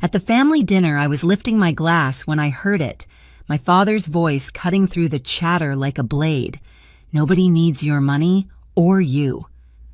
At the family dinner, I was lifting my glass when I heard it, my father's voice cutting through the chatter like a blade. Nobody needs your money or you.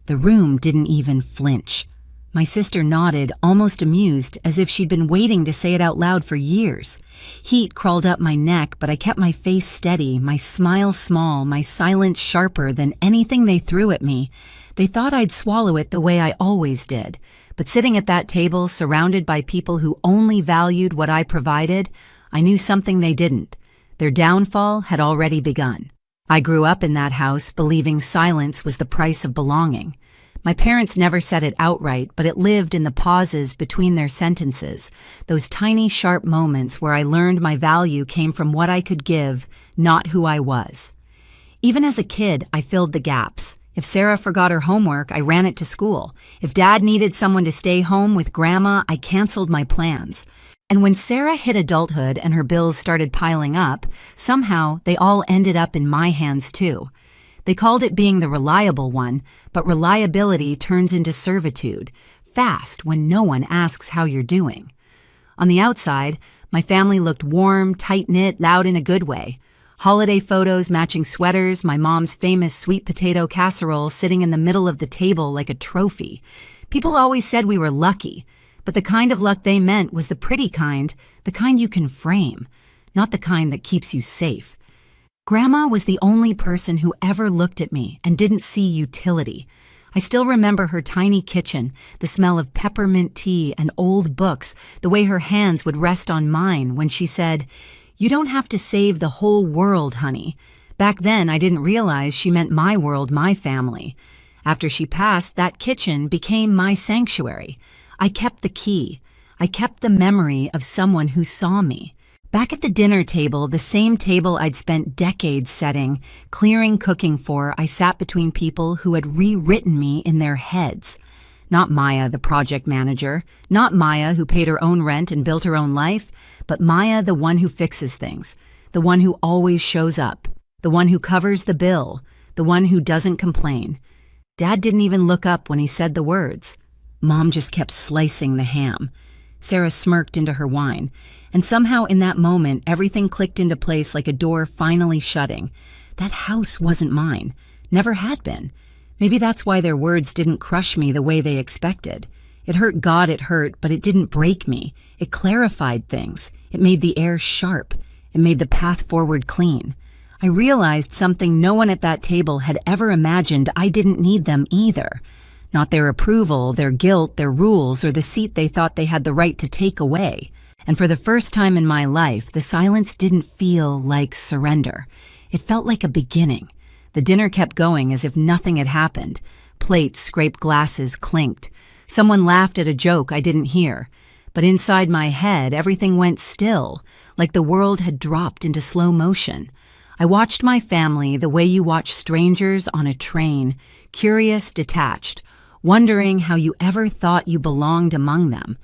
The room didn't even flinch. My sister nodded, almost amused, as if she'd been waiting to say it out loud for years. Heat crawled up my neck, but I kept my face steady, my smile small, my silence sharper than anything they threw at me. They thought I'd swallow it the way I always did. But sitting at that table, surrounded by people who only valued what I provided, I knew something they didn't. Their downfall had already begun. I grew up in that house believing silence was the price of belonging. My parents never said it outright, but it lived in the pauses between their sentences, those tiny, sharp moments where I learned my value came from what I could give, not who I was. Even as a kid, I filled the gaps. If Sarah forgot her homework, I ran it to school. If Dad needed someone to stay home with Grandma, I canceled my plans. And when Sarah hit adulthood and her bills started piling up, somehow they all ended up in my hands too. They called it being the reliable one, but reliability turns into servitude, fast when no one asks how you're doing. On the outside, my family looked warm, tight-knit, loud in a good way. Holiday photos matching sweaters, my mom's famous sweet potato casserole sitting in the middle of the table like a trophy. People always said we were lucky, but the kind of luck they meant was the pretty kind, the kind you can frame, not the kind that keeps you safe. Grandma was the only person who ever looked at me and didn't see utility. I still remember her tiny kitchen, the smell of peppermint tea and old books, the way her hands would rest on mine when she said, "You don't have to save the whole world, honey." Back then, I didn't realize she meant my world, my family. After she passed, that kitchen became my sanctuary. I kept the key. I kept the memory of someone who saw me. Back at the dinner table, the same table I'd spent decades setting, clearing cooking for, I sat between people who had rewritten me in their heads. Not Maya, the project manager, not Maya who paid her own rent and built her own life, but Maya, the one who fixes things, the one who always shows up, the one who covers the bill, the one who doesn't complain. Dad didn't even look up when he said the words. Mom just kept slicing the ham. Sarah smirked into her wine, and somehow in that moment, everything clicked into place like a door finally shutting. That house wasn't mine, never had been. Maybe that's why their words didn't crush me the way they expected. It hurt God, it hurt, but it didn't break me. It clarified things. It made the air sharp. It made the path forward clean. I realized something no one at that table had ever imagined. I didn't need them either. Not their approval, their guilt, their rules, or the seat they thought they had the right to take away. And for the first time in my life, the silence didn't feel like surrender. It felt like a beginning. The dinner kept going as if nothing had happened. Plates, scraped glasses, clinked. Someone laughed at a joke I didn't hear. But inside my head, everything went still, like the world had dropped into slow motion. I watched my family the way you watch strangers on a train, curious, detached, wondering how you ever thought you belonged among them.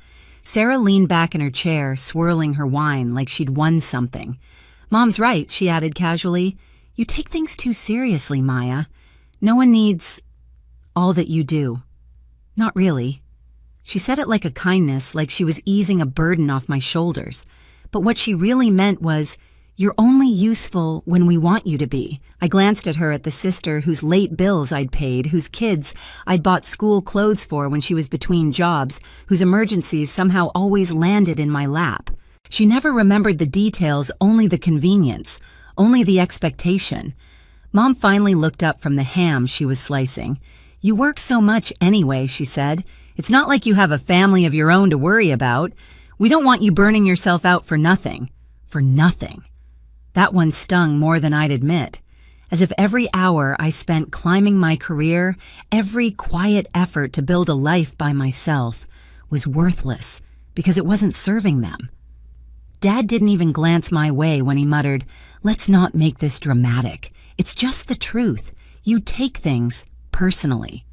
Sarah leaned back in her chair, swirling her wine like she'd won something. "Mom's right," she added casually. "You take things too seriously, Maya. No one needs all that you do." "Not really." She said it like a kindness, like she was easing a burden off my shoulders. But what she really meant was, "You're only useful when we want you to be." I glanced at her, at the sister whose late bills I'd paid, whose kids I'd bought school clothes for when she was between jobs, whose emergencies somehow always landed in my lap. She never remembered the details, only the convenience, only the expectation. Mom finally looked up from the ham she was slicing. "You work so much anyway," she said. "It's not like you have a family of your own to worry about. We don't want you burning yourself out for nothing." For nothing. That one stung more than I'd admit. As if every hour I spent climbing my career, every quiet effort to build a life by myself, was worthless because it wasn't serving them. Dad didn't even glance my way when he muttered, "Let's not make this dramatic. It's just the truth. You take things personally."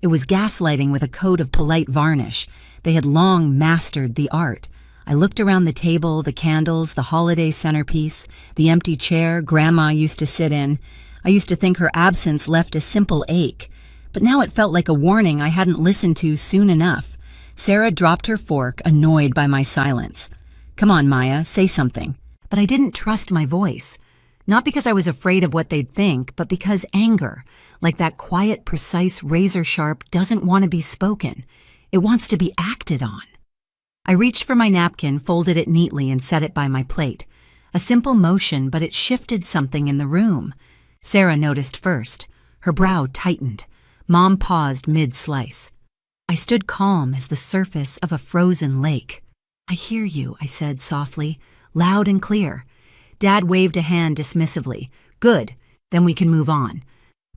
It was gaslighting with a coat of polite varnish. They had long mastered the art. I looked around the table, the candles, the holiday centerpiece, the empty chair Grandma used to sit in. I used to think her absence left a simple ache, but now it felt like a warning I hadn't listened to soon enough. Sarah dropped her fork, annoyed by my silence. "Come on, Maya, say something." But I didn't trust my voice. Not because I was afraid of what they'd think, but because anger, like that quiet, precise razor sharp, doesn't want to be spoken. It wants to be acted on. I reached for my napkin, folded it neatly, and set it by my plate. A simple motion, but it shifted something in the room. Sarah noticed first. Her brow tightened. Mom paused mid-slice. I stood calm as the surface of a frozen lake. "I hear you," I said softly, loud and clear. Dad waved a hand dismissively. "Good, then we can move on."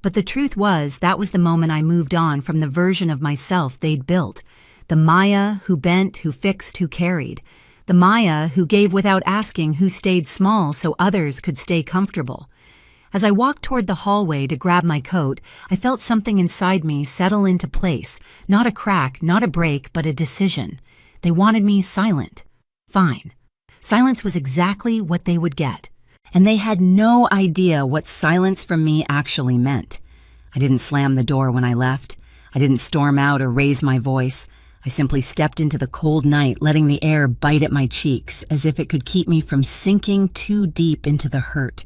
But the truth was, that was the moment I moved on from the version of myself they'd built. The Maya who bent, who fixed, who carried. The Maya who gave without asking, who stayed small so others could stay comfortable. As I walked toward the hallway to grab my coat, I felt something inside me settle into place. Not a crack, not a break, but a decision. They wanted me silent. Fine. Silence was exactly what they would get. And they had no idea what silence from me actually meant. I didn't slam the door when I left. I didn't storm out or raise my voice. I simply stepped into the cold night, letting the air bite at my cheeks, as if it could keep me from sinking too deep into the hurt.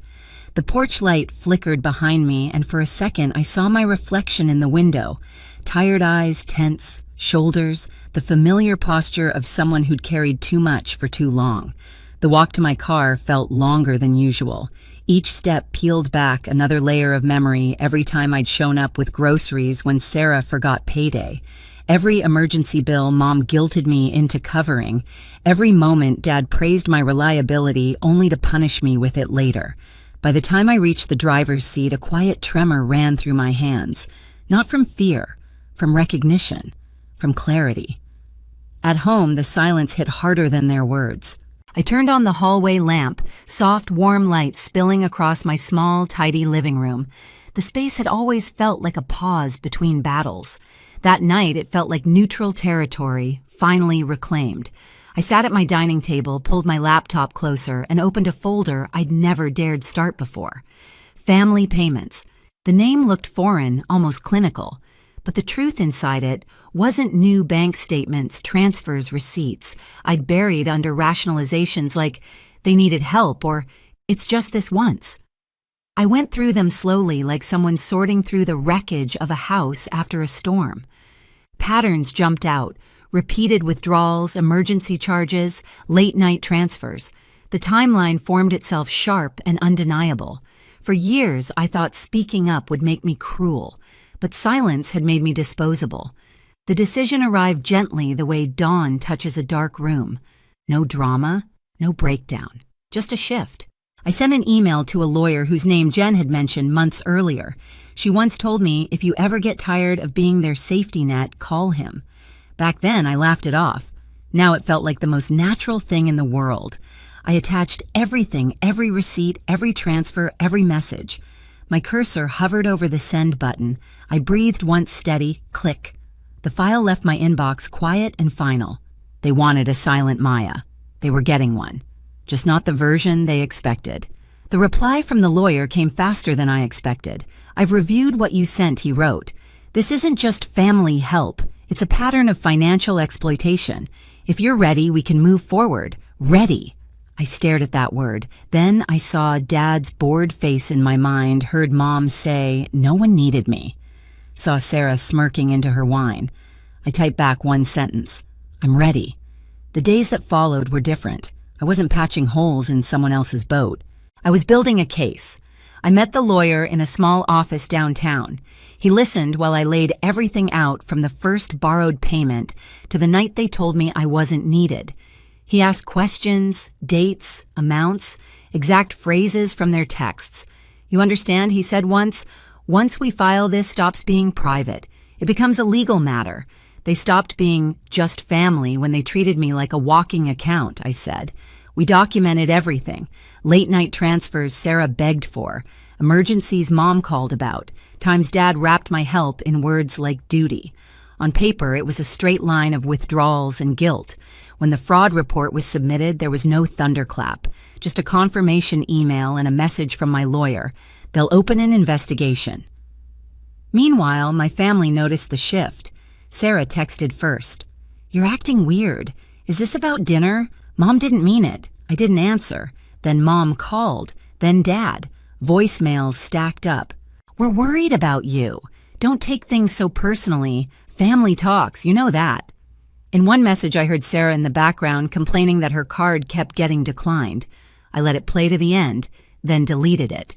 The porch light flickered behind me, and for a second I saw my reflection in the window. Tired eyes, tense, shoulders, the familiar posture of someone who'd carried too much for too long. The walk to my car felt longer than usual. Each step peeled back another layer of memory every time I'd shown up with groceries when Sarah forgot payday. Every emergency bill Mom guilted me into covering. Every moment Dad praised my reliability only to punish me with it later. By the time I reached the driver's seat, a quiet tremor ran through my hands. Not from fear, from recognition, from clarity. At home, the silence hit harder than their words. I turned on the hallway lamp, soft, warm light spilling across my small, tidy living room. The space had always felt like a pause between battles. That night, it felt like neutral territory, finally reclaimed. I sat at my dining table, pulled my laptop closer, and opened a folder I'd never dared start before. Family payments. The name looked foreign, almost clinical. But the truth inside it wasn't new bank statements, transfers, receipts I'd buried under rationalizations like, they needed help, or it's just this once. I went through them slowly, like someone sorting through the wreckage of a house after a storm. Patterns jumped out. Repeated withdrawals, emergency charges, late-night transfers. The timeline formed itself sharp and undeniable. For years, I thought speaking up would make me cruel, but silence had made me disposable. The decision arrived gently the way dawn touches a dark room. No drama, no breakdown, just a shift. I sent an email to a lawyer whose name Jen had mentioned months earlier. She once told me, if you ever get tired of being their safety net, call him. Back then, I laughed it off. Now it felt like the most natural thing in the world. I attached everything, every receipt, every transfer, every message. My cursor hovered over the send button. I breathed once steady, click. The file left my inbox quiet and final. They wanted a silent Maya. They were getting one. Just not the version they expected. The reply from the lawyer came faster than I expected. "I've reviewed what you sent," he wrote. "This isn't just family help. It's a pattern of financial exploitation. If you're ready, we can move forward. Ready." I stared at that word. Then I saw Dad's bored face in my mind, heard Mom say, "No one needed me." Saw Sarah smirking into her wine. I typed back one sentence. "I'm ready." The days that followed were different. I wasn't patching holes in someone else's boat. I was building a case. I met the lawyer in a small office downtown. He listened while I laid everything out from the first borrowed payment to the night they told me I wasn't needed. He asked questions, dates, amounts, exact phrases from their texts. "You understand," he said once we file this stops being private. It becomes a legal matter. They stopped being just family when they treated me like a walking account," I said. "We documented everything. Late-night transfers Sarah begged for. Emergencies Mom called about. Times Dad wrapped my help in words like duty. On paper, it was a straight line of withdrawals and guilt. When the fraud report was submitted, there was no thunderclap, just a confirmation email and a message from my lawyer. They'll open an investigation." Meanwhile, my family noticed the shift. Sarah texted first. "You're acting weird. Is this about dinner? Mom didn't mean it." I didn't answer. Then Mom called. Then Dad. Voicemails stacked up. "We're worried about you. Don't take things so personally. Family talks, you know that." In one message, I heard Sarah in the background complaining that her card kept getting declined. I let it play to the end, then deleted it.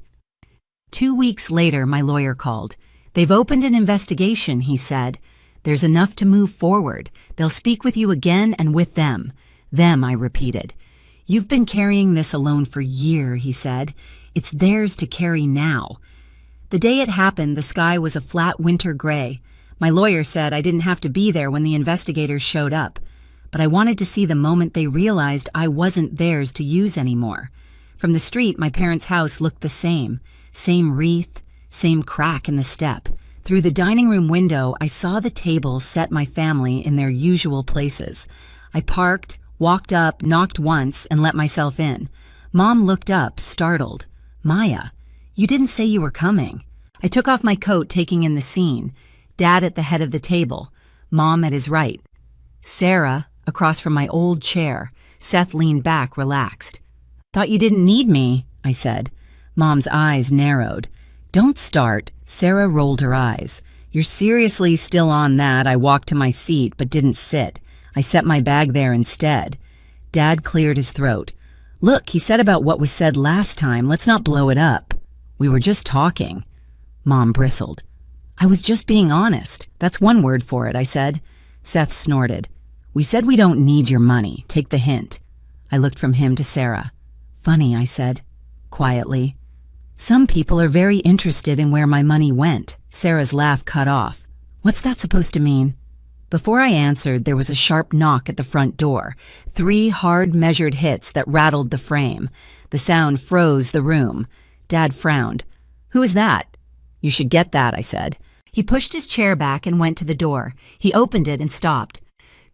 2 weeks later, my lawyer called. "They've opened an investigation," he said. "There's enough to move forward. They'll speak with you again and with them." "Them," I repeated. "You've been carrying this alone for years," he said. "It's theirs to carry now." The day it happened, the sky was a flat winter gray. My lawyer said I didn't have to be there when the investigators showed up, but I wanted to see the moment they realized I wasn't theirs to use anymore. From the street, my parents' house looked the same wreath, same crack in the step. Through the dining room window, I saw the table set my family in their usual places. I parked, walked up, knocked once, and let myself in. Mom looked up, startled. "Maya, you didn't say you were coming." I took off my coat, taking in the scene. Dad at the head of the table, Mom at his right. Sarah, across from my old chair. Seth leaned back, relaxed. "Thought you didn't need me," I said. Mom's eyes narrowed. "Don't start." Sarah rolled her eyes. "You're seriously still on that?" I walked to my seat, but didn't sit. I set my bag there instead. Dad cleared his throat. "Look, he said about what was said last time. Let's not blow it up." "We were just talking." Mom bristled. "I was just being honest. That's one word for it," I said. Seth snorted. "We said we don't need your money. Take the hint." I looked from him to Sarah. "Funny," I said, quietly. "Some people are very interested in where my money went." Sarah's laugh cut off. "What's that supposed to mean?" Before I answered, there was a sharp knock at the front door. 3 hard, measured hits that rattled the frame. The sound froze the room. Dad frowned. "Who is that?" "You should get that," I said. He pushed his chair back and went to the door. He opened it and stopped.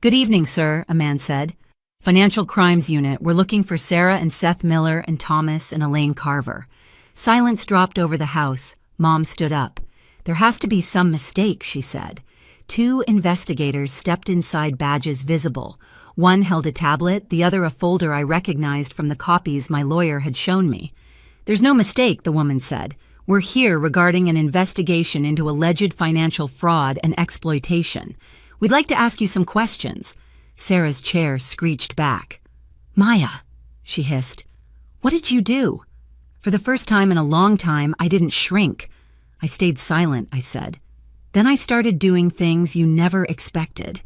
"Good evening, sir," a man said. "Financial Crimes Unit. We're looking for Sarah and Seth Miller and Thomas and Elaine Carver." Silence dropped over the house. Mom stood up. "There has to be some mistake," she said. 2 investigators stepped inside, badges visible. One held a tablet, the other a folder I recognized from the copies my lawyer had shown me. "There's no mistake," the woman said. "We're here regarding an investigation into alleged financial fraud and exploitation. We'd like to ask you some questions." Sarah's chair screeched back. "Maya," she hissed, "what did you do?" For the first time in a long time, I didn't shrink. I stayed silent, I said. "Then I started doing things you never expected."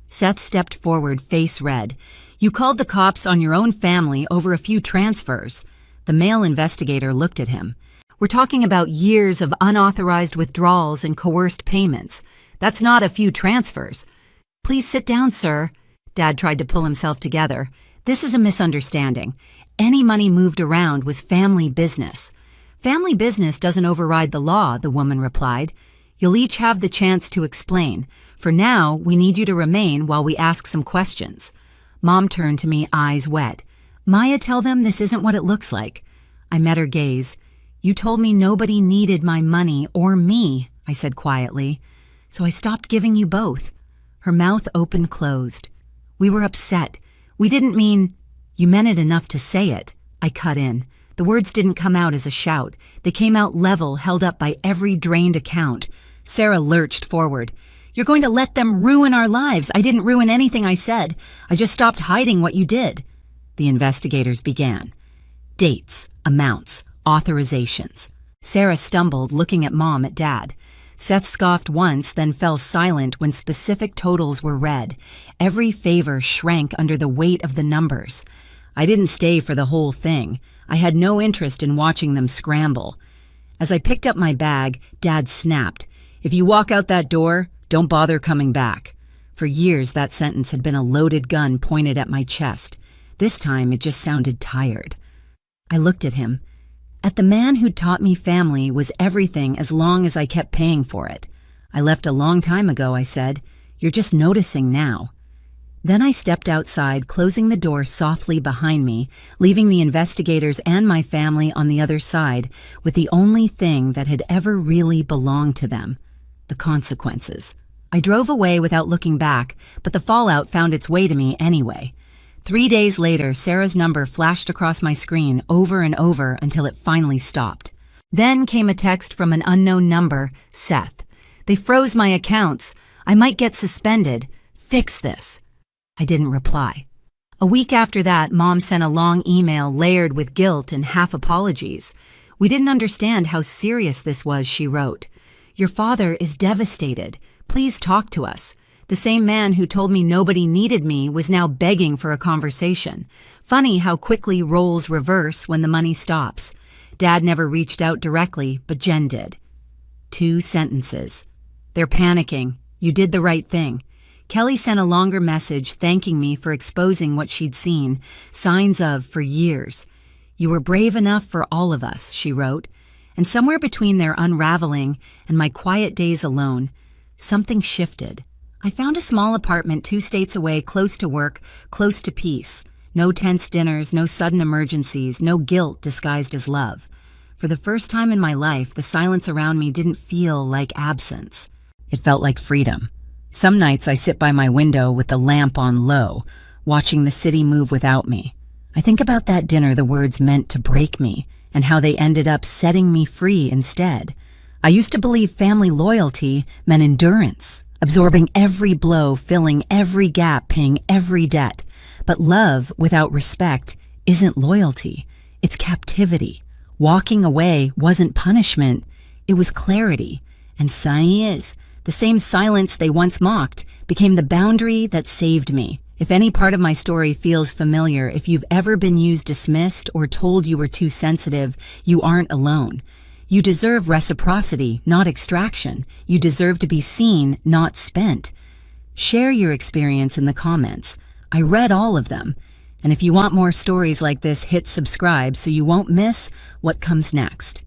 Seth stepped forward, face red. "You called the cops on your own family over a few transfers." The male investigator looked at him. "We're talking about years of unauthorized withdrawals and coerced payments. That's not a few transfers." "Please sit down, sir." Dad tried to pull himself together. "This is a misunderstanding. Any money moved around was family business." "Family business doesn't override the law," the woman replied. "You'll each have the chance to explain. For now, we need you to remain while we ask some questions." Mom turned to me, eyes wet. "Maya, tell them this isn't what it looks like." I met her gaze. "You told me nobody needed my money or me," I said quietly. "So I stopped giving you both." Her mouth open-closed. "We were upset. We didn't mean—" "You meant it enough to say it." I cut in. The words didn't come out as a shout. They came out level, held up by every drained account. Sarah lurched forward. "You're going to let them ruin our lives." "I didn't ruin anything," I said. "I just stopped hiding what you did." The investigators began. Dates, amounts, authorizations. Sarah stumbled, looking at Mom, at Dad. Seth scoffed once, then fell silent when specific totals were read. Every favor shrank under the weight of the numbers. I didn't stay for the whole thing. I had no interest in watching them scramble. As I picked up my bag, Dad snapped, "If you walk out that door, don't bother coming back." For years, that sentence had been a loaded gun pointed at my chest. This time, it just sounded tired. I looked at him. At the man who'd taught me family was everything as long as I kept paying for it. "I left a long time ago," I said. "You're just noticing now." Then I stepped outside, closing the door softly behind me, leaving the investigators and my family on the other side with the only thing that had ever really belonged to them: the consequences. I drove away without looking back, but the fallout found its way to me anyway. 3 days later, Sarah's number flashed across my screen over and over until it finally stopped. Then came a text from an unknown number, Seth. They froze my accounts. I might get suspended. Fix this. I didn't reply. A week after that, Mom sent a long email layered with guilt and half apologies. We didn't understand how serious this was, she wrote. Your father is devastated. Please talk to us. The same man who told me nobody needed me was now begging for a conversation. Funny how quickly roles reverse when the money stops. Dad never reached out directly, but Jen did. 2 sentences. They're panicking. You did the right thing. Kelly sent a longer message thanking me for exposing what she'd seen, signs of for years. You were brave enough for all of us, she wrote. And somewhere between their unraveling and my quiet days alone, something shifted. I found a small apartment 2 states away, close to work, close to peace. No tense dinners, no sudden emergencies, no guilt disguised as love. For the first time in my life, the silence around me didn't feel like absence. It felt like freedom. Some nights I sit by my window with the lamp on low, watching the city move without me. I think about that dinner the words meant to break me, and how they ended up setting me free instead. I used to believe family loyalty meant endurance, absorbing every blow, filling every gap, paying every debt. But love without respect isn't loyalty, it's captivity. Walking away wasn't punishment, it was clarity. And is the same silence they once mocked became the boundary that saved me. If any part of my story feels familiar, if you've ever been used, dismissed, or told you were too sensitive, you aren't alone. You deserve reciprocity, not extraction. You deserve to be seen, not spent. Share your experience in the comments. I read all of them. And if you want more stories like this, hit subscribe so you won't miss what comes next.